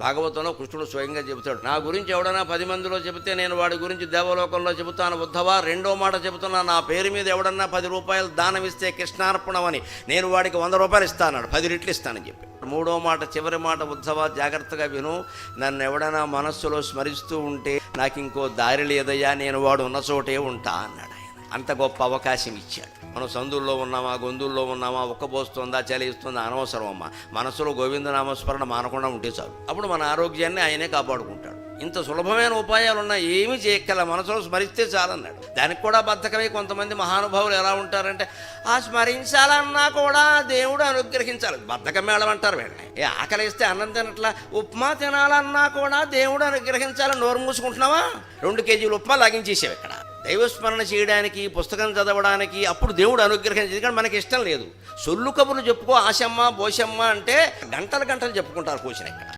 భాగవతంలో కృష్ణుడు స్వయంగా చెబుతాడు, నా గురించి ఎవడన్నా 10 మందిలో చెబితే నేను వాడి గురించి దేవలోకంలో చెబుతాను ఉద్ధవా. రెండో మాట చెబుతున్నా, నా పేరు మీద ఎవడన్నా 10 రూపాయలు దానం ఇస్తే కృష్ణార్పణమని నేను వాడికి 100 రూపాయలు ఇస్తాను, 10 రెట్లు ఇస్తానని చెప్పి. మూడో మాట, చివరి మాట, ఉద్ధవా జాగ్రత్తగా విను, నన్ను ఎవడన్నా మనస్సులో స్మరిస్తూ ఉంటే నాకు ఇంకో దారి లేదయ్యా, నేను వాడు ఉన్న చోటే ఉంటా అన్నాడు ఆయన. అంత గొప్ప అవకాశం ఇచ్చాడు. మనం సందుల్లో ఉన్నామా, గొంతుల్లో ఉన్నామా, ఉక్కబోస్తుందా, చలిస్తుందా అనవసరం అమ్మా. మనసులో గోవిందనామస్మరణ మానకుండా ఉంటే చాలు. అప్పుడు మన ఆరోగ్యాన్ని ఆయనే కాపాడుకుంటాడు. ఇంత సులభమైన ఉపాయాలు ఉన్నాయి, ఏమీ చేయక్కల, మనసులో స్మరిస్తే చాలన్నాడు. దానికి కూడా బద్ధకమై కొంతమంది మహానుభావులు ఎలా ఉంటారంటే, ఆ స్మరించాలన్నా కూడా దేవుడు అనుగ్రహించాలి, బద్ధకం మేళం అంటారు వీళ్ళని. ఆకలి ఇస్తే అన్నం తినట్లా, ఉప్మా తినాలన్నా కూడా దేవుడు అనుగ్రహించాలని నోరు మూసుకుంటున్నావా? 2 కేజీలు ఉప్మా లాగించేసావు ఇక్కడ. దైవస్మరణ చేయడానికి, పుస్తకం చదవడానికి అప్పుడు దేవుడు అనుగ్రహించి, ఎందుకంటే మనకి ఇష్టం లేదు. సొల్లు కబుర్లు చెప్పుకో ఆశమ్మ బోషమ్మ అంటే గంటలు గంటలు చెప్పుకుంటారు కూర్చుని ఇక్కడ.